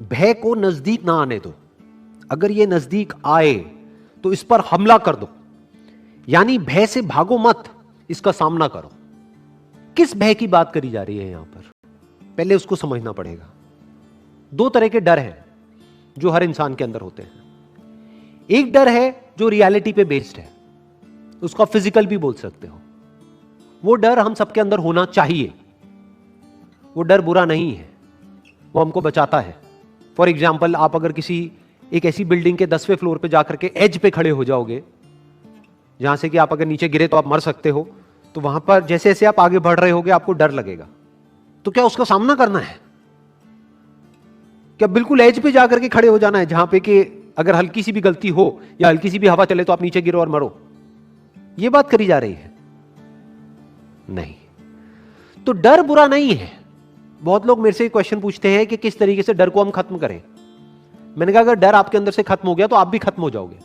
भय को नजदीक ना आने दो। अगर ये नजदीक आए तो इस पर हमला कर दो, यानी भय से भागो मत, इसका सामना करो। किस भय की बात करी जा रही है यहां पर, पहले उसको समझना पड़ेगा। दो तरह के डर हैं जो हर इंसान के अंदर होते हैं। एक डर है जो रियलिटी पे बेस्ड है, उसका फिजिकल भी बोल सकते हो। वो डर हम सबके अंदर होना चाहिए। वो डर बुरा नहीं है, वो हमको बचाता है। फॉर एग्जाम्पल, आप अगर किसी एक ऐसी बिल्डिंग के 10वें फ्लोर पे जाकर के एज पे खड़े हो जाओगे जहां से कि आप अगर नीचे गिरे तो आप मर सकते हो, तो वहां पर जैसे जैसे आप आगे बढ़ रहे होगे आपको डर लगेगा। तो क्या उसका सामना करना है? क्या बिल्कुल एज पे जाकर के खड़े हो जाना है जहां पे कि अगर हल्की सी भी गलती हो या हल्की सी भी हवा चले तो आप नीचे गिरो और मरो? यह बात करी जा रही है? नहीं। तो डर बुरा नहीं है। बहुत लोग मेरे से क्वेश्चन पूछते हैं कि किस तरीके से डर को हम खत्म करें। मैंने कहा अगर डर आपके अंदर से खत्म हो गया तो आप भी खत्म हो जाओगे।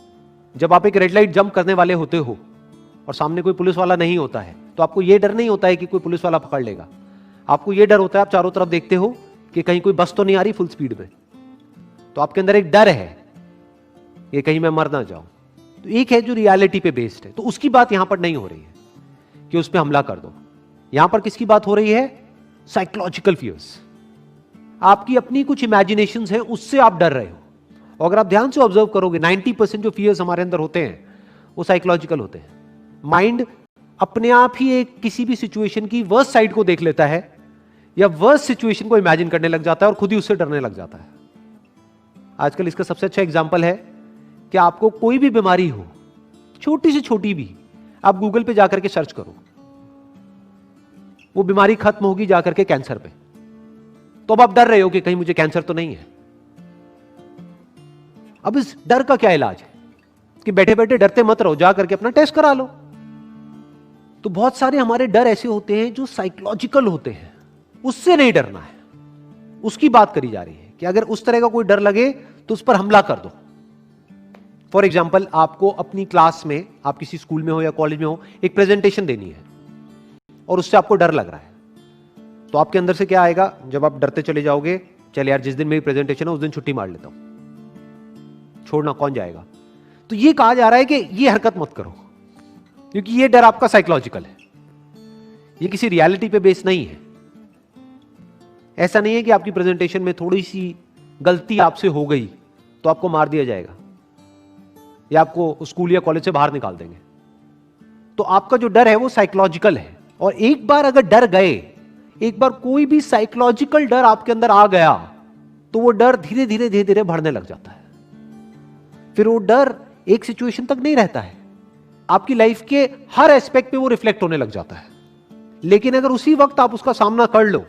जब आप एक रेड लाइट जंप करने वाले होते हो और सामने कोई पुलिस वाला नहीं होता है तो आपको यह डर नहीं होता है कि कोई पुलिस वाला पकड़ लेगा। आपको यह डर होता है, आप चारों तरफ देखते हो कि कहीं कोई बस तो नहीं आ रही फुल स्पीड में, तो आपके अंदर एक डर है कि कहीं मैं मर ना जाऊं। तो एक है जो रियलिटी पे बेस्ड है, तो उसकी बात यहां पर नहीं हो रही है कि उस पर हमला कर दो। यहां पर किसकी बात हो रही है? Psychological fears. आपकी अपनी कुछ इमेजिनेशंस हैं, उससे आप डर रहे हो। और अगर आप ध्यान से ऑब्जर्व करोगे 90% जो फियर्स हमारे अंदर होते हैं वो साइकोलॉजिकल होते हैं। माइंड अपने आप ही एक किसी भी सिचुएशन की वर्स्ट साइड को देख लेता है या वर्स्ट सिचुएशन को इमेजिन करने लग जाता है और खुद ही उससे डरने लग जाता है। आजकल इसका सबसे अच्छा एग्जांपल है कि आपको कोई भी बीमारी हो, छोटी से छोटी भी, आप गूगल पे जाकर के सर्च करो, वो बीमारी खत्म होगी जाकर के कैंसर पे, तो अब आप डर रहे हो कि कहीं मुझे कैंसर तो नहीं है। अब इस डर का क्या इलाज है कि बैठे बैठे डरते मत रहो, जा करके अपना टेस्ट करा लो। तो बहुत सारे हमारे डर ऐसे होते हैं जो साइकोलॉजिकल होते हैं, उससे नहीं डरना है। उसकी बात करी जा रही है कि अगर उस तरह का कोई डर लगे तो उस पर हमला कर दो। फॉर एग्जाम्पल, आपको अपनी क्लास में, आप किसी स्कूल में हो या कॉलेज में हो, एक प्रेजेंटेशन देनी है और उससे आपको डर लग रहा है, तो आपके अंदर से क्या आएगा? जब आप डरते चले जाओगे, चल यार जिस दिन मेरी प्रेजेंटेशन है उस दिन छुट्टी मार लेता हूं, छोड़ना कौन जाएगा। तो ये कहा जा रहा है कि ये हरकत मत करो, क्योंकि ये डर आपका साइकोलॉजिकल है, ये किसी रियलिटी पे बेस नहीं है। ऐसा नहीं है कि आपकी प्रेजेंटेशन में थोड़ी सी गलती आपसे हो गई तो आपको मार दिया जाएगा या आपको स्कूल या कॉलेज से बाहर निकाल देंगे। तो आपका जो डर है वो साइकोलॉजिकल है। और एक बार अगर डर गए, एक बार कोई भी साइकोलॉजिकल डर आपके अंदर आ गया तो वो डर धीरे धीरे धीरे धीरे बढ़ने लग जाता है। फिर वो डर एक सिचुएशन तक नहीं रहता है, आपकी लाइफ के हर एस्पेक्ट पे वो रिफ्लेक्ट होने लग जाता है। लेकिन अगर उसी वक्त आप उसका सामना कर लो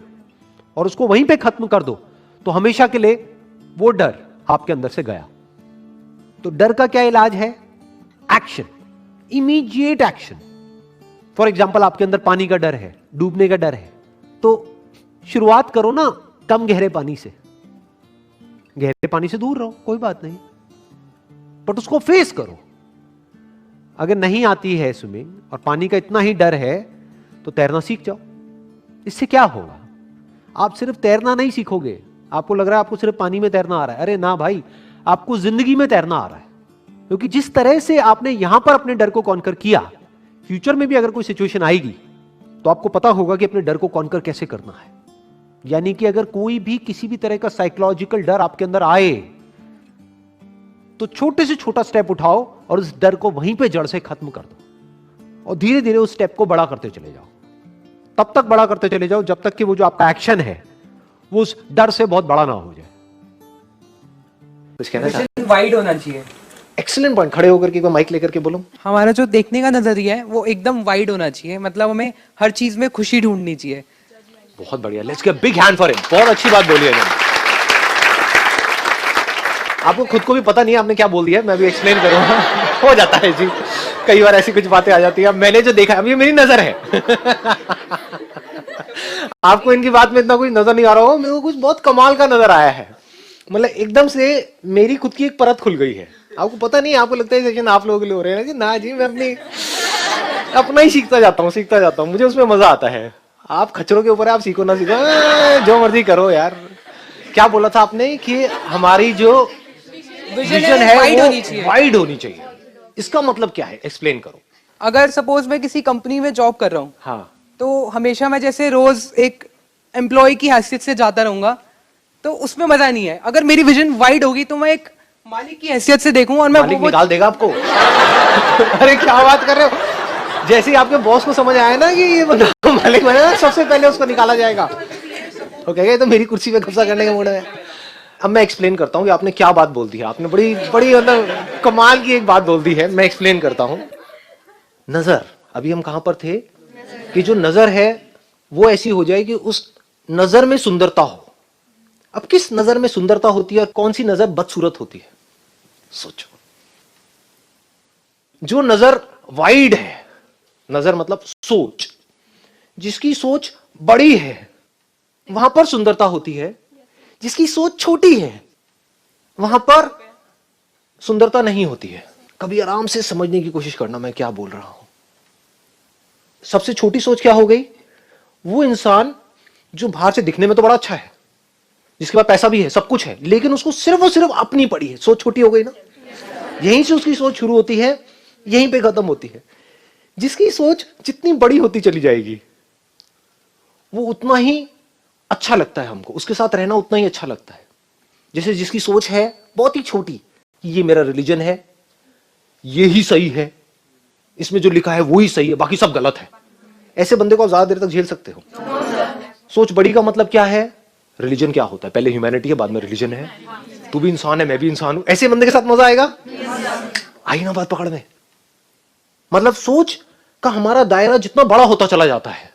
और उसको वहीं पे खत्म कर दो तो हमेशा के लिए वो डर आपके अंदर से गया। तो डर का क्या इलाज है? Action, immediate action. For example, आपके अंदर पानी का डर है, डूबने का डर है, तो शुरुआत करो ना कम गहरे पानी से। गहरे पानी से दूर रहो, कोई बात नहीं, बट उसको फेस करो। अगर नहीं आती है स्विमिंग और पानी का इतना ही डर है तो तैरना सीख जाओ। इससे क्या होगा? आप सिर्फ तैरना नहीं सीखोगे। आपको लग रहा है आपको सिर्फ पानी में तैरना आ रहा है, अरे ना भाई, आपको जिंदगी में तैरना आ रहा है। क्योंकि जिस तरह से आपने यहां पर अपने डर को कॉन्कर किया, फ्यूचर में भी अगर कोई सिचुएशन आएगी तो आपको पता होगा कि अपने डर को कॉन्कर कैसे करना है। यानी कि अगर कोई भी किसी भी तरह का साइकोलॉजिकल डर आपके अंदर आए तो छोटे से छोटा स्टेप उठाओ और उस डर को वहीं पे जड़ से खत्म कर दो और धीरे धीरे उस स्टेप को बड़ा करते चले जाओ। तब तक बड़ा करते चले जाओ जब तक कि वो जो आपका एक्शन है वो उस डर से बहुत बड़ा ना हो जाए। कुछ कहना चाहते हैं? वाइड होना चाहिए। Excellent point. खड़े होकर के माइक लेकर के बोलो। हमारा जो देखने का नजरिया है वो एकदम वाइड होना चाहिए, मतलब हमें हर चीज में खुशी ढूंढनी चाहिए। बहुत बढ़िया, let's give big hand for him. बहुत अच्छी बात बोली है। आपको खुद को भी पता नहीं है आपने क्या बोल दिया, मैं भी एक्सप्लेन करूंगा। हो जाता है जी, कई बार ऐसी कुछ बातें आ जाती है। मैंने जो देखा, अब ये मेरी नजर है। आपको इनकी बात में इतना कुछ नजर नहीं आ रहा हो, मेरे को कुछ बहुत कमाल का नजर आया है। मतलब एकदम से मेरी खुद की एक परत खुल गई है। आपको पता नहीं, आपको लगता है सेशन आप लोगों के लिए हो रहे हैं ना जी, मैं अपना ही सीखता जाता हूँ, मुझे उसमें मजा आता है। आप खच्चरों के ऊपर आप सीखो ना सीखो, जो मर्जी करो यार, क्या बोला था आपने कि हमारी जो विजन है वाइड वो होनी चाहिए। वाइड होनी चाहिए। इसका मतलब क्या है, एक्सप्लेन करो। अगर सपोज मैं किसी कंपनी में जॉब कर रहा हूँ, हाँ, तो हमेशा मैं जैसे रोज एक एम्प्लॉय की हैसियत से जाता रहूंगा, तो उसमें मजा नहीं है। अगर मेरी विजन वाइड होगी तो मैं एक मालिक की हैसियत से देखूं और मैं मालिक वो निकाल देगा आपको। अरे क्या बात कर रहे हो, जैसे ही आपके बॉस को समझ आया ना कि ये बंदा मालिक बनेगा, सबसे पहले उसको निकाला जाएगा। वो कहेगा ये तो मेरी कुर्सी पे कब्जा करने के मूड में। अब मैं एक्सप्लेन करता हूँ कि आपने क्या बात बोल दी है। आपने बड़ी बड़ी मतलब कमाल की एक बात बोल दी है। मैं एक्सप्लेन करता हूँ। नजर, अभी हम कहां पर थे कि जो नजर है वो ऐसी हो जाए कि उस नजर में सुंदरता हो। अब किस नजर में सुंदरता होती है और कौन सी नजर बदसूरत होती है, सोचो। जो नजर वाइड है, नजर मतलब सोच, जिसकी सोच बड़ी है वहां पर सुंदरता होती है। जिसकी सोच छोटी है वहां पर सुंदरता नहीं होती है। कभी आराम से समझने की कोशिश करना मैं क्या बोल रहा हूं। सबसे छोटी सोच क्या हो गई? वो इंसान जो बाहर से दिखने में तो बड़ा अच्छा है, जिसके पास पैसा भी है, सब कुछ है, लेकिन उसको सिर्फ और सिर्फ अपनी पड़ी है। सोच छोटी हो गई ना। यहीं से उसकी सोच शुरू होती है, यहीं पे खत्म होती है। जिसकी सोच जितनी बड़ी होती चली जाएगी वो उतना ही अच्छा लगता है हमको, उसके साथ रहना उतना ही अच्छा लगता है। जैसे जिसकी सोच है बहुत ही छोटी कि ये मेरा रिलीजन है, ये ही सही है, इसमें जो लिखा है वो ही सही है, बाकी सब गलत है, ऐसे बंदे को आप ज्यादा देर तक झेल सकते हो। सोच बड़ी का मतलब क्या है? रिलीजन क्या होता है? पहले ह्यूमैनिटी है, बाद में रिलीजन है। तू भी इंसान है, मैं भी इंसान हूं, ऐसे बंदे के साथ मजा आएगा। आई ना बात पकड़ में? मतलब सोच का हमारा दायरा जितना बड़ा होता चला जाता है,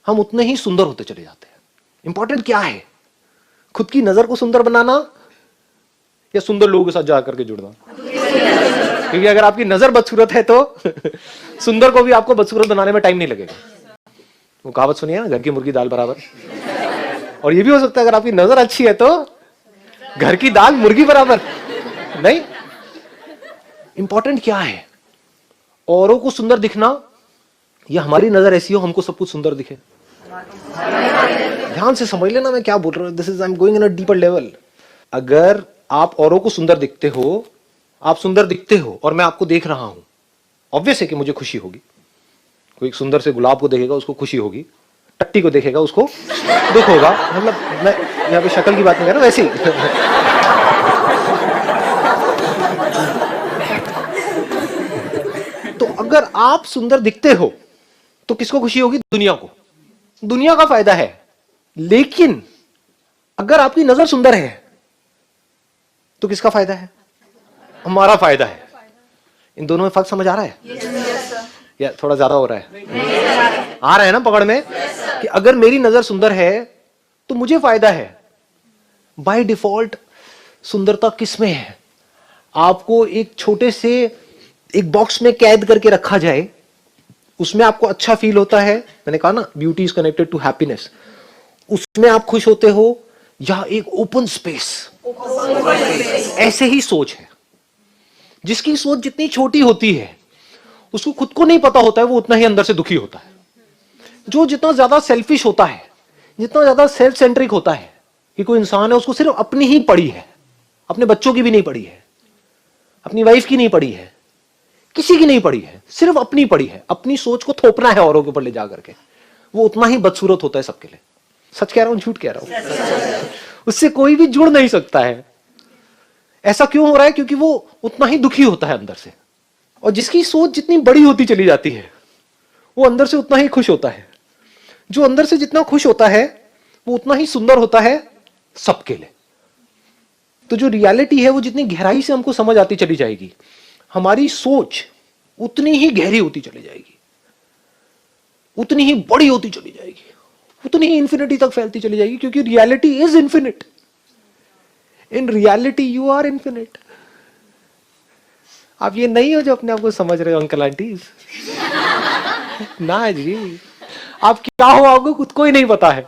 हम उतने ही सुंदर होते चले जाते हैं। इंपॉर्टेंट क्या है? खुद की नजर को सुंदर बनाना या सुंदर लोगों के साथ जाकर के जुड़ना? क्योंकि अगर आपकी नजर बदसूरत है तो सुंदर को भी आपको बदसूरत बनाने में टाइम नहीं लगेगा। वो कहावत सुनिए ना, घर की मुर्गी दाल बराबर। और ये भी हो सकता है अगर आपकी नजर अच्छी है तो घर की दाल मुर्गी बराबर नहीं। इंपॉर्टेंट क्या है? औरों को सुंदर दिखना या हमारी नजर ऐसी हो हमको सब कुछ सुंदर दिखे? ध्यान से समझ लेना मैं क्या बोल रहा हूं। This is I am going in a deeper level. अगर आप औरों को सुंदर दिखते हो, आप सुंदर दिखते हो और मैं आपको देख रहा हूं, ऑब्वियस है कि मुझे खुशी होगी। कोई सुंदर से गुलाब को देखेगा उसको खुशी होगी, टट्टी को देखेगा उसको दुख होगा। मतलब मैं यहाँ पे शक्ल की बात नहीं कर रहा, वैसे ही। तो अगर आप सुंदर दिखते हो तो किसको खुशी होगी? दुनिया को। दुनिया का फायदा है। लेकिन अगर आपकी नजर सुंदर है तो किसका फायदा है? हमारा फायदा है। इन दोनों में फर्क समझ आ रहा है? या थोड़ा ज्यादा हो रहा है? आ रहा है ना पकड़ में? कि अगर मेरी नजर सुंदर है तो मुझे फायदा है। बाय डिफॉल्ट सुंदरता किसमें है? आपको एक छोटे से एक बॉक्स में कैद करके रखा जाए, उसमें आपको अच्छा फील होता है। मैंने कहा ना, beauty is connected to happiness. उसमें आप खुश होते हो, या एक ओपन स्पेस। ऐसे ही सोच है। जिसकी सोच जितनी छोटी होती है उसको खुद को नहीं पता होता है, वो उतना ही अंदर से दुखी होता है। जो जितना ज्यादा सेल्फिश होता है, जितना ज्यादा सेल्फ सेंट्रिक होता है कि कोई इंसान है उसको सिर्फ अपनी ही पड़ी है, अपने बच्चों की भी नहीं पड़ी है, अपनी वाइफ की नहीं पड़ी है, किसी की नहीं पड़ी है, सिर्फ अपनी पड़ी है। अपनी सोच को थोपना है औरों के ऊपर ले जाकर के, वो उतना ही बदसूरत होता है सबके लिए। सच कह रहा हूं झूठ कह रहा हूं? उससे कोई भी जुड़ नहीं सकता है। ऐसा क्यों हो रहा है? क्योंकि वो उतना ही दुखी होता है अंदर से। और जिसकी सोच जितनी बड़ी होती चली जाती है वो अंदर से उतना ही खुश होता है। जो अंदर से जितना खुश होता है वो उतना ही सुंदर होता है सबके लिए। तो जो रियलिटी है वो जितनी गहराई से हमको समझ आती चली जाएगी, हमारी सोच उतनी ही गहरी होती चली जाएगी, उतनी ही बड़ी होती चली जाएगी, उतनी ही इंफिनिटी तक फैलती चली जाएगी। क्योंकि reality is infinite. In reality you are infinite. आप ये नहीं हो जो अपने आप को समझ रहे हो अंकल आंटी। ना जी, आप क्या हो आपको खुद को ही नहीं पता है।